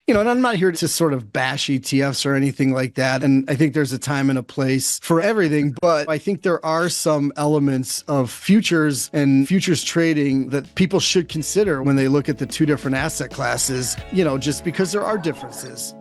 And I'm not here to sort of bash ETFs or anything like that. And I think there's a time and a place for everything, but I think there are some elements of futures and futures trading that people should consider when they look at the two different asset classes, just because there are differences.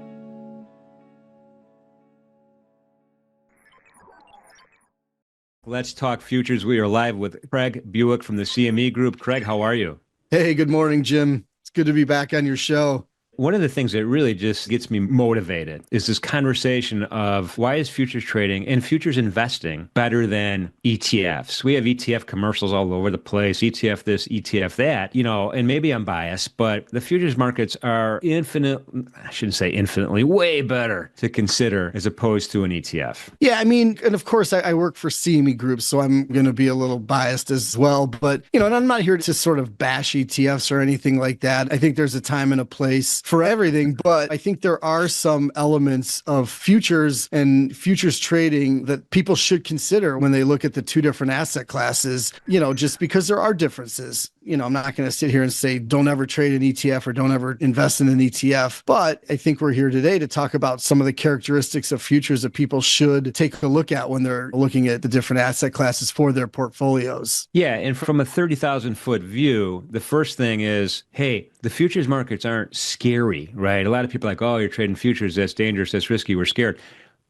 Let's talk futures. We are live with Craig Bewick from the CME Group. Craig, how are you? Hey, good morning, Jim. It's good to be back on your show. One of the things that really just gets me motivated is this conversation of why is futures trading and futures investing better than ETFs? We have ETF commercials all over the place, ETF this, ETF that, and maybe I'm biased, but the futures markets are I shouldn't say infinitely, way better to consider as opposed to an ETF. Yeah, and of course I work for CME Group, so I'm going to be a little biased as well, but, and I'm not here to sort of bash ETFs or anything like that. I think there's a time and a place for everything, but I think there are some elements of futures and futures trading that people should consider when they look at the two different asset classes, just because there are differences. I'm not going to sit here and say, don't ever trade an ETF or don't ever invest in an ETF. But I think we're here today to talk about some of the characteristics of futures that people should take a look at when they're looking at the different asset classes for their portfolios. Yeah. And from a 30,000 foot view, the first thing is, hey, the futures markets aren't scary, right? A lot of people are like, oh, you're trading futures. That's dangerous. That's risky. We're scared.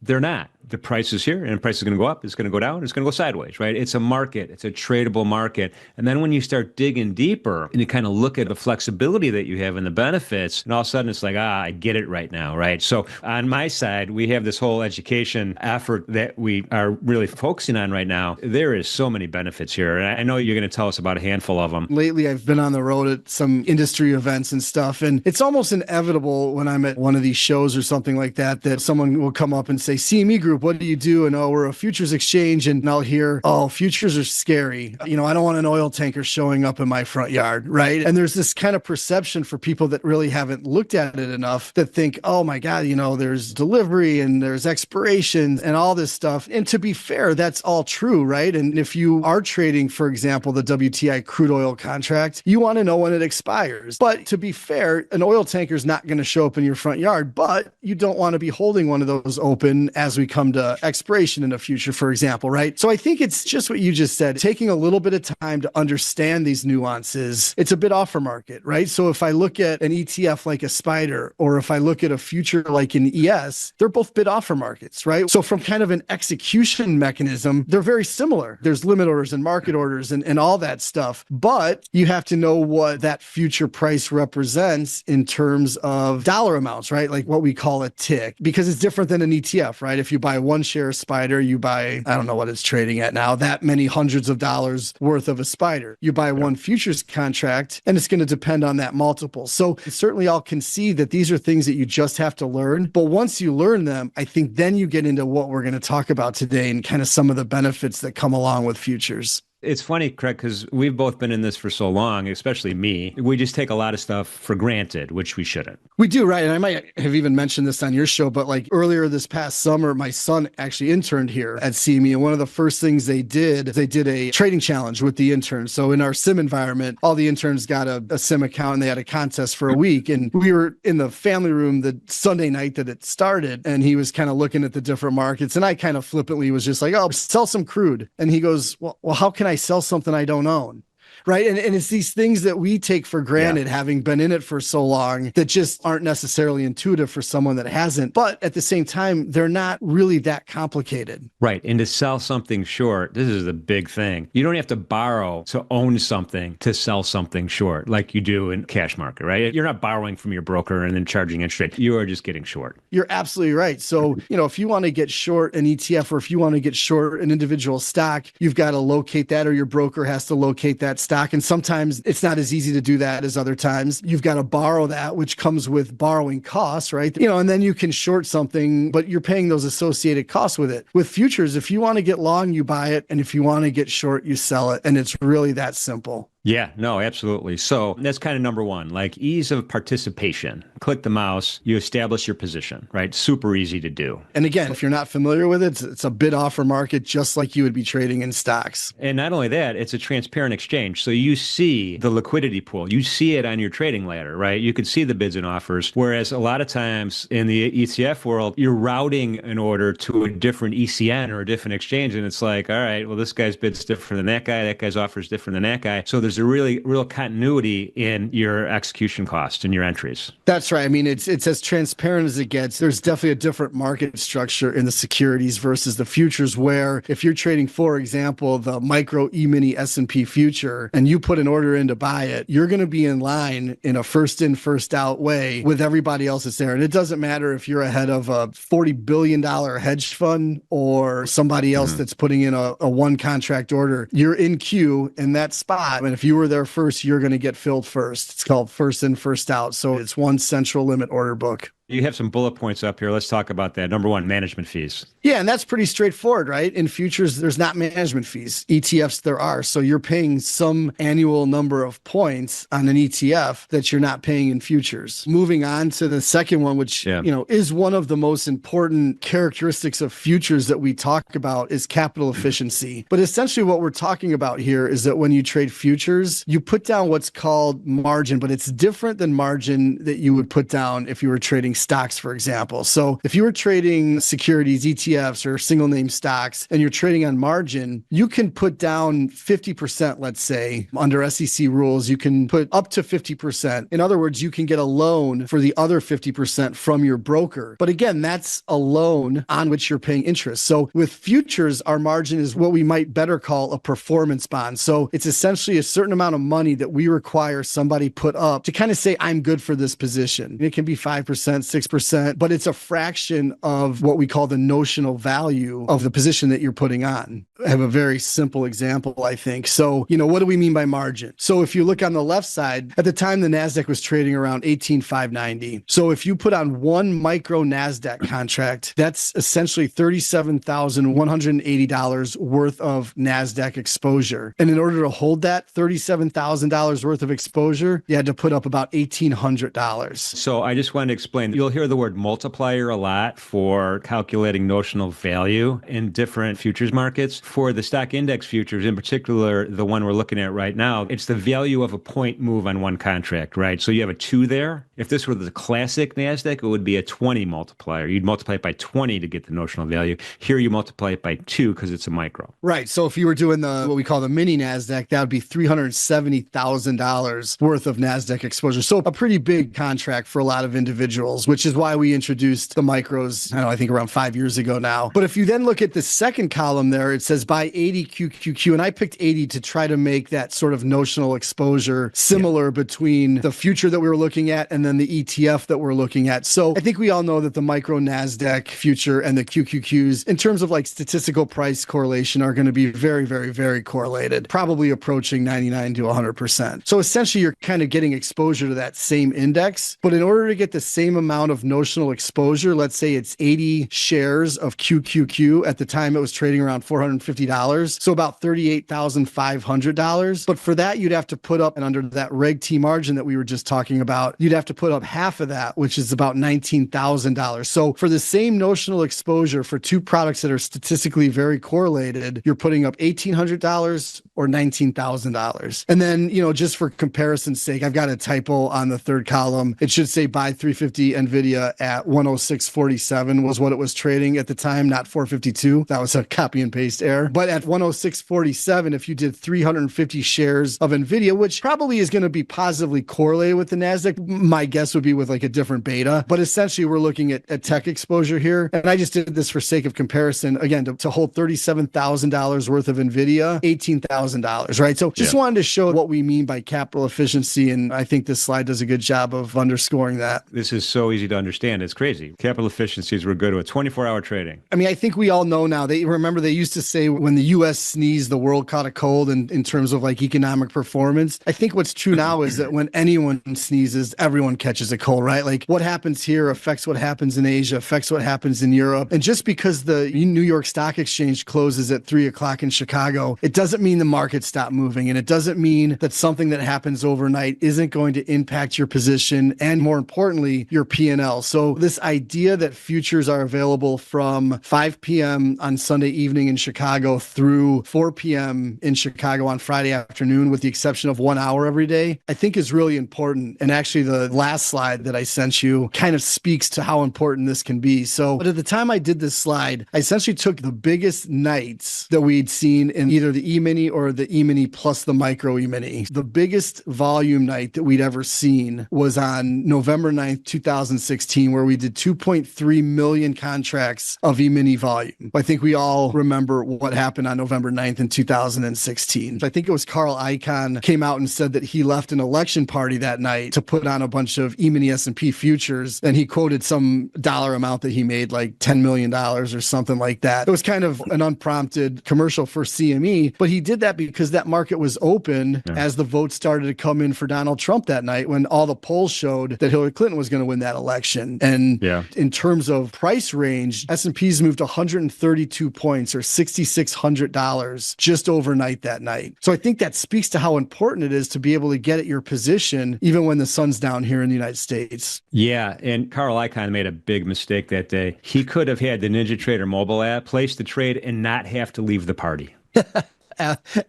They're not. The price is here and the price is going to go up. It's going to go down. It's going to go sideways, right? It's a market. It's a tradable market. And then when you start digging deeper and you kind of look at the flexibility that you have and the benefits, and all of a sudden it's like, I get it right now, right? So on my side, we have this whole education effort that we are really focusing on right now. There is so many benefits here. And I know you're going to tell us about a handful of them. Lately, I've been on the road at some industry events and stuff, and it's almost inevitable when I'm at one of these shows or something like that, that someone will come up and say, CME Group, what do you do? And we're a futures exchange. And I'll hear, futures are scary. I don't want an oil tanker showing up in my front yard, right? And there's this kind of perception for people that really haven't looked at it enough that think, oh my God, there's delivery and there's expiration and all this stuff. And to be fair, that's all true, right? And if you are trading, for example, the WTI crude oil contract, you want to know when it expires. But to be fair, an oil tanker is not going to show up in your front yard, but you don't want to be holding one of those open as we come to expiration in the future, for example, right? So I think it's just what you just said, taking a little bit of time to understand these nuances. It's a bit offer market, right? So if I look at an ETF like a Spider, or if I look at a future like an ES, they're both bid offer markets, right? So from kind of an execution mechanism, they're very similar. There's limit orders and market orders and all that stuff, but you have to know what that future price represents in terms of dollar amounts, right? Like what we call a tick, because it's different than an ETF, right? If you buy one share of Spider, you buy, I don't know what it's trading at now, that many hundreds of dollars worth of a Spider. You buy one futures contract and it's going to depend on that multiple. So certainly I'll concede that these are things that you just have to learn. But once you learn them, I think then you get into what we're going to talk about today and kind of some of the benefits that come along with futures. It's funny, Craig, because we've both been in this for so long, especially me. We just take a lot of stuff for granted, which we shouldn't. We do, right? And I might have even mentioned this on your show, but like earlier this past summer, my son actually interned here at CME. And one of the first things they did a trading challenge with the interns. So in our sim environment, all the interns got a sim account and they had a contest for a week. And we were in the family room the Sunday night that it started. And he was kind of looking at the different markets. And I kind of flippantly was just like, oh, sell some crude. And he goes, well, how can I sell something I don't own? Right. And it's these things that we take for granted, having been in it for so long, that just aren't necessarily intuitive for someone that hasn't. But at the same time, they're not really that complicated. Right. And to sell something short, this is the big thing. You don't have to borrow to own something to sell something short like you do in cash market, right? You're not borrowing from your broker and then charging interest rate. You are just getting short. You're absolutely right. So, if you want to get short an ETF or if you want to get short an individual stock, you've got to locate that, or your broker has to locate that stock. And sometimes it's not as easy to do that as other times. You've got to borrow that, which comes with borrowing costs, right? And then you can short something, but you're paying those associated costs with it. With futures, if you want to get long, you buy it. And if you want to get short, you sell it. And it's really that simple. Yeah, no, absolutely. So that's kind of number one, like ease of participation. Click the mouse, you establish your position, right? Super easy to do. And again, if you're not familiar with it, it's a bid offer market, just like you would be trading in stocks. And not only that, it's a transparent exchange. So you see the liquidity pool, you see it on your trading ladder, right? You can see the bids and offers. Whereas a lot of times in the ETF world, you're routing an order to a different ECN or a different exchange. And it's like, all right, well, this guy's bid's different than that guy's offer is different than that guy. So there's a really real continuity in your execution cost and your entries. That's right. I mean, it's as transparent as it gets. There's definitely a different market structure in the securities versus the futures, where if you're trading, for example, the micro E-mini S&P future, and you put an order in to buy it, you're going to be in line in a first in, first out way with everybody else that's there. And it doesn't matter if you're ahead of a $40 billion hedge fund or somebody else that's putting in a one contract order. You're in queue in that spot. And if you were there first, you're going to get filled first. It's called first in, first out. So it's one central limit order book. You have some bullet points up here. Let's talk about that. Number one, management fees. Yeah, and that's pretty straightforward, right? In futures, there's not management fees. ETFs, there are. So you're paying some annual number of points on an ETF that you're not paying in futures. Moving on to the second one, which is one of the most important characteristics of futures that we talk about, is capital efficiency. But essentially what we're talking about here is that when you trade futures, you put down what's called margin, but it's different than margin that you would put down if you were trading stocks, for example. So if you were trading securities, ETFs, or single name stocks, and you're trading on margin, you can put down 50%, let's say, under SEC rules. You can put up to 50%. In other words, you can get a loan for the other 50% from your broker. But again, that's a loan on which you're paying interest. So with futures, our margin is what we might better call a performance bond. So it's essentially a certain amount of money that we require somebody put up to kind of say, I'm good for this position. It can be 5%, 6%, but it's a fraction of what we call the notional value of the position that you're putting on. I have a very simple example, I think. So, what do we mean by margin? So if you look on the left side, at the time, the NASDAQ was trading around 18,590. So if you put on one micro NASDAQ contract, that's essentially $37,180 worth of NASDAQ exposure. And in order to hold that $37,000 worth of exposure, you had to put up about $1,800. So I just wanted to explain, you'll hear the word multiplier a lot for calculating notional value in different futures markets. For the stock index futures, in particular, the one we're looking at right now, it's the value of a point move on one contract, right? So you have a 2 there. If this were the classic NASDAQ, it would be a 20 multiplier. You'd multiply it by 20 to get the notional value. Here you multiply it by 2 because it's a micro. Right. So if you were doing what we call the mini NASDAQ, that would be $370,000 worth of NASDAQ exposure. So a pretty big contract for a lot of individuals, which is why we introduced the micros, I think around 5 years ago now. But if you then look at the second column there, it says buy 80 QQQ, and I picked 80 to try to make that sort of notional exposure similar between the future that we were looking at and then the ETF that we're looking at. So I think we all know that the micro NASDAQ future and the QQQs, in terms of like statistical price correlation, are going to be very, very, very correlated, probably approaching 99 to 100%. So essentially, you're kind of getting exposure to that same index. But in order to get the same amount of notional exposure, let's say it's 80 shares of QQQ. At the time, it was trading around $450, so about $38,500. But for that, you'd have to put up, and under that Reg T margin that we were just talking about, you'd have to put up half of that, which is about $19,000. So for the same notional exposure for two products that are statistically very correlated, you're putting up $1,800 or $19,000. And then, just for comparison's sake, I've got a typo on the third column. It should say buy 350 NVIDIA at 106.47 was what it was trading at the time, not 452. That was a copy and paste error. But at 106.47, if you did 350 shares of NVIDIA, which probably is going to be positively correlated with the NASDAQ, my guess would be with like a different beta. But essentially, we're looking at tech exposure here. And I just did this for sake of comparison. Again, to hold $37,000 worth of NVIDIA, $18,000, right? So just wanted to show what we mean by capital efficiency. And I think this slide does a good job of underscoring that. This is so so easy to understand. It's crazy. Capital efficiencies were good with 24-hour trading. I mean, I think we all know now. They remember they used to say when the U.S. sneezed, the world caught a cold in terms of like economic performance. I think what's true now is that when anyone sneezes, everyone catches a cold, right? Like what happens here affects what happens in Asia, affects what happens in Europe. And just because the New York Stock Exchange closes at 3 o'clock in Chicago, it doesn't mean the market stopped moving. And it doesn't mean that something that happens overnight isn't going to impact your position and, more importantly, your P&L. So this idea that futures are available from 5 p.m. on Sunday evening in Chicago through 4 p.m. in Chicago on Friday afternoon, with the exception of 1 hour every day, I think is really important. And actually, the last slide that I sent you kind of speaks to how important this can be. So, but at the time I did this slide, I essentially took the biggest nights that we'd seen in either the E-mini or the E-mini plus the micro E-mini. The biggest volume night that we'd ever seen was on November 9th, 2016, where we did 2.3 million contracts of E-mini volume. I think we all remember what happened on November 9th in 2016. I think it was Carl Icahn came out and said that he left an election party that night to put on a bunch of E-mini S&P futures, and he quoted some dollar amount that he made, like $10 million or something like that. It was kind of an unprompted commercial for CME, but he did that because that market was open as the votes started to come in for Donald Trump that night, when all the polls showed that Hillary Clinton was going to win that election. And in terms of price range, S&P's moved 132 points, or $6,600 just overnight that night. So I think that speaks to how important it is to be able to get at your position even when the sun's down here in the United States. Yeah, and Carl Icahn made a big mistake that day. He could have had the NinjaTrader mobile app place the trade and not have to leave the party.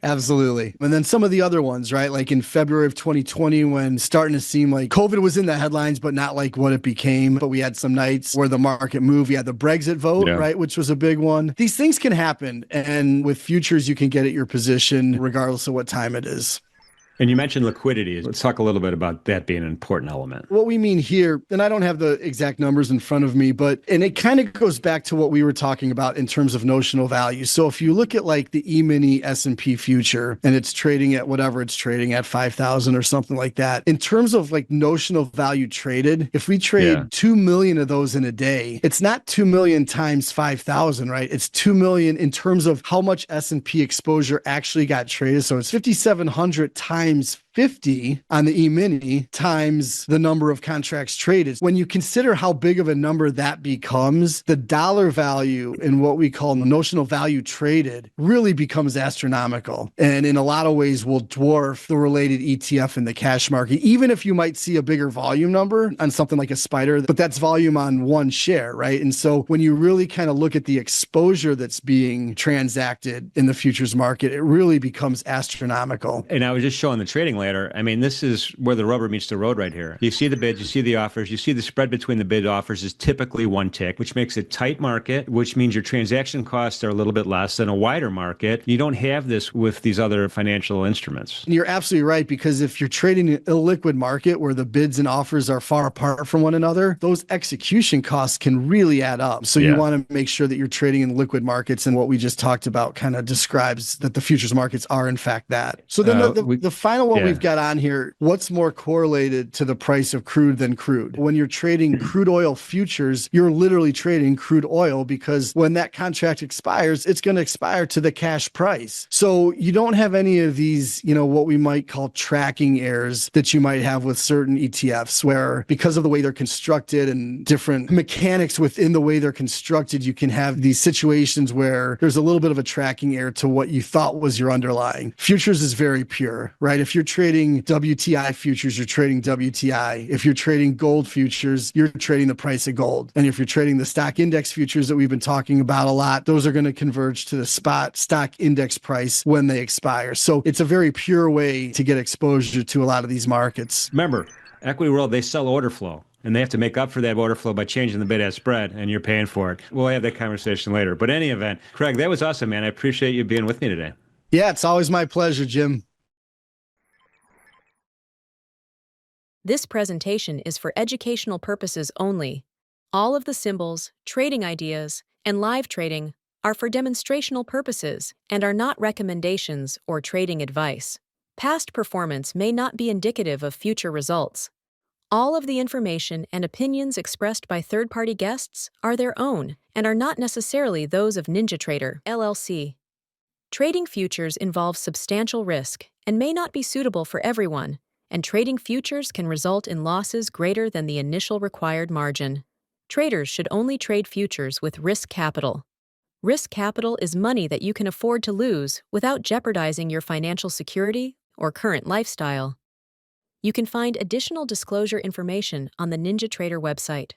Absolutely. And then some of the other ones, right? Like in February of 2020, when starting to seem like COVID was in the headlines, but not like what it became. But we had some nights where the market moved. We had the Brexit vote, right? Which was a big one. These things can happen. And with futures, you can get at your position regardless of what time it is. And you mentioned liquidity. Let's talk a little bit about that being an important element. What we mean here, and I don't have the exact numbers in front of me, and it kind of goes back to what we were talking about in terms of notional value. So if you look at like the E-mini S&P future, and it's trading at whatever it's trading at, 5,000 or something like that, in terms of like notional value traded, if we trade 2 million of those in a day, it's not 2 million times 5,000, right? It's 2 million in terms of how much S&P exposure actually got traded. So it's 5,700 times 50 on the E-mini times the number of contracts traded. When you consider how big of a number that becomes, the dollar value in what we call notional value traded really becomes astronomical, and in a lot of ways will dwarf the related ETF in the cash market, even if you might see a bigger volume number on something like a spider, but that's volume on one share, right? And so when you really kind of look at the exposure that's being transacted in the futures market, it really becomes astronomical. And I was just showing the trading ladder. I mean, this is where the rubber meets the road right here. You see the bids, you see the offers, you see the spread between the bid offers is typically one tick, which makes it tight market, which means your transaction costs are a little bit less than a wider market. You don't have this with these other financial instruments. And you're absolutely right, because if you're trading an illiquid market where the bids and offers are far apart from one another, those execution costs can really add up. So you want to make sure that you're trading in liquid markets, and what we just talked about kind of describes that the futures markets are in fact that. So then the final one we've got on here, what's more correlated to the price of crude than crude? When you're trading crude oil futures, you're literally trading crude oil, because when that contract expires, it's going to expire to the cash price. So you don't have any of these, what we might call tracking errors that you might have with certain ETFs, where because of the way they're constructed and different mechanics within the way they're constructed, you can have these situations where there's a little bit of a tracking error to what you thought was your underlying. Futures is very pure, right? If you're trading WTI futures, you're trading WTI. If you're trading gold futures, you're trading the price of gold. And if you're trading the stock index futures that we've been talking about a lot, those are going to converge to the spot stock index price when they expire. So it's a very pure way to get exposure to a lot of these markets. Remember, Equity World, they sell order flow, and they have to make up for that order flow by changing the bid-ask spread, and you're paying for it. We'll have that conversation later. But in any event, Craig, that was awesome, man. I appreciate you being with me today. Yeah, it's always my pleasure, Jim. This presentation is for educational purposes only. All of the symbols, trading ideas, and live trading are for demonstrational purposes and are not recommendations or trading advice. Past performance may not be indicative of future results. All of the information and opinions expressed by third-party guests are their own and are not necessarily those of NinjaTrader, LLC. Trading futures involves substantial risk and may not be suitable for everyone, and trading futures can result in losses greater than the initial required margin. Traders should only trade futures with risk capital. Risk capital is money that you can afford to lose without jeopardizing your financial security or current lifestyle. You can find additional disclosure information on the NinjaTrader website.